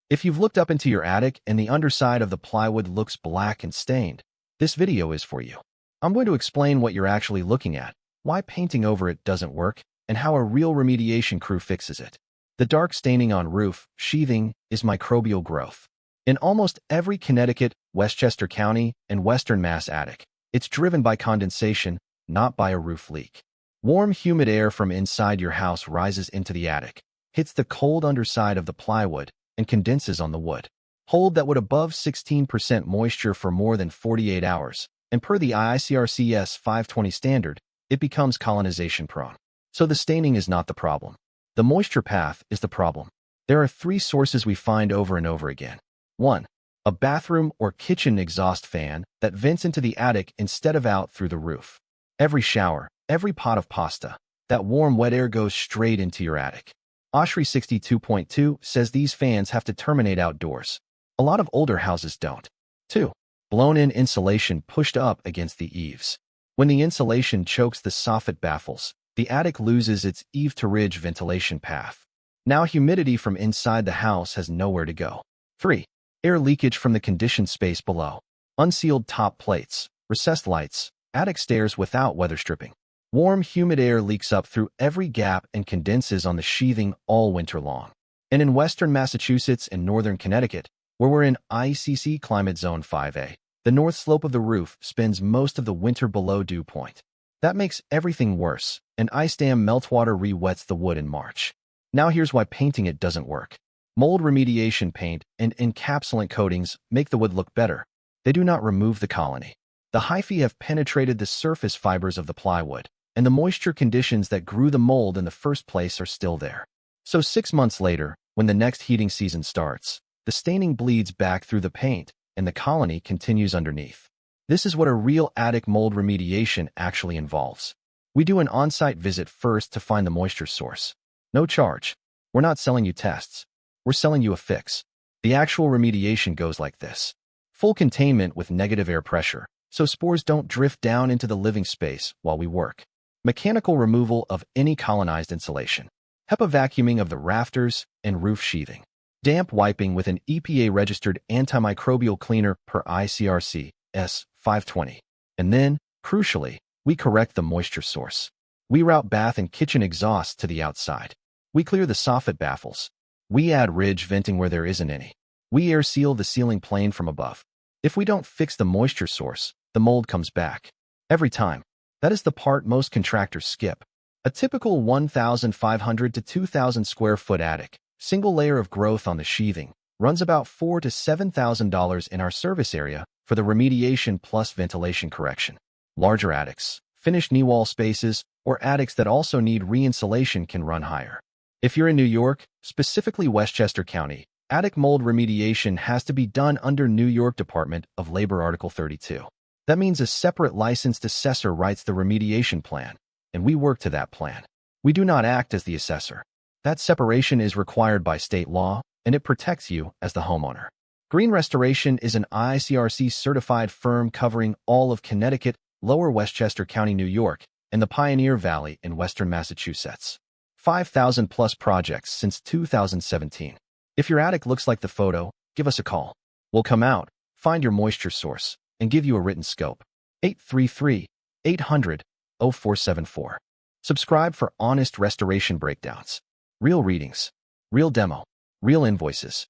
If you've looked up into your attic and the underside of the plywood looks black and stained, this video is for you. I'm going to explain what you're actually looking at, why painting over it doesn't work, and how a real remediation crew fixes it. The dark staining on roof, sheathing, is microbial growth. In almost every Connecticut, Westchester County, and Western Mass attic, it's driven by condensation, not by a roof leak. Warm, humid air from inside your house rises into the attic, hits the cold underside of the plywood, and condenses on the wood. Hold that wood above 16% moisture for more than 48 hours, and per the IICRC S520 standard, it becomes colonization prone. So the staining is not the problem. The moisture path is the problem. There are three sources we find over and over again. 1. A bathroom or kitchen exhaust fan that vents into the attic instead of out through the roof. Every shower, every pot of pasta, that warm wet air goes straight into your attic. ASHRAE 62.2 says these fans have to terminate outdoors. A lot of older houses don't. 2. Blown-in insulation pushed up against the eaves. When the insulation chokes the soffit baffles, the attic loses its eave-to-ridge ventilation path. Now humidity from inside the house has nowhere to go. 3. Air leakage from the conditioned space below. Unsealed top plates, recessed lights, attic stairs without weather stripping. Warm, humid air leaks up through every gap and condenses on the sheathing all winter long. And in western Massachusetts and northern Connecticut, where we're in IECC Climate Zone 5A, the north slope of the roof spends most of the winter below dew point. That makes everything worse, and ice dam meltwater re-wets the wood in March. Now here's why painting it doesn't work. Mold remediation paint and encapsulant coatings make the wood look better. They do not remove the colony. The hyphae have penetrated the surface fibers of the plywood, and the moisture conditions that grew the mold in the first place are still there. So 6 months later, when the next heating season starts, the staining bleeds back through the paint, and the colony continues underneath. This is what a real attic mold remediation actually involves. We do an on-site visit first to find the moisture source. No charge. We're not selling you tests. We're selling you a fix. The actual remediation goes like this. Full containment with negative air pressure, so spores don't drift down into the living space while we work. Mechanical removal of any colonized insulation. HEPA vacuuming of the rafters and roof sheathing. Damp wiping with an EPA-registered antimicrobial cleaner per IICRC S520. And then, crucially, we correct the moisture source. We route bath and kitchen exhausts to the outside. We clear the soffit baffles. We add ridge venting where there isn't any. We air seal the ceiling plane from above. If we don't fix the moisture source, the mold comes back. Every time. That is the part most contractors skip. A typical 1,500 to 2,000 square foot attic, single layer of growth on the sheathing, runs about $4,000 to $7,000 in our service area for the remediation plus ventilation correction. Larger attics, finished knee wall spaces, or attics that also need re-insulation can run higher. If you're in New York, specifically Westchester County, attic mold remediation has to be done under New York Department of Labor Article 32. That means a separate licensed assessor writes the remediation plan, and we work to that plan. We do not act as the assessor. That separation is required by state law, and it protects you as the homeowner. Green Restoration is an IICRC certified firm covering all of Connecticut, Lower Westchester County, New York, and the Pioneer Valley in western Massachusetts. 5,000 plus projects since 2017. If your attic looks like the photo, give us a call. We'll come out, find your moisture source, and give you a written scope. 833-800-0474. Subscribe for honest restoration breakdowns. Real readings. Real demo. Real invoices.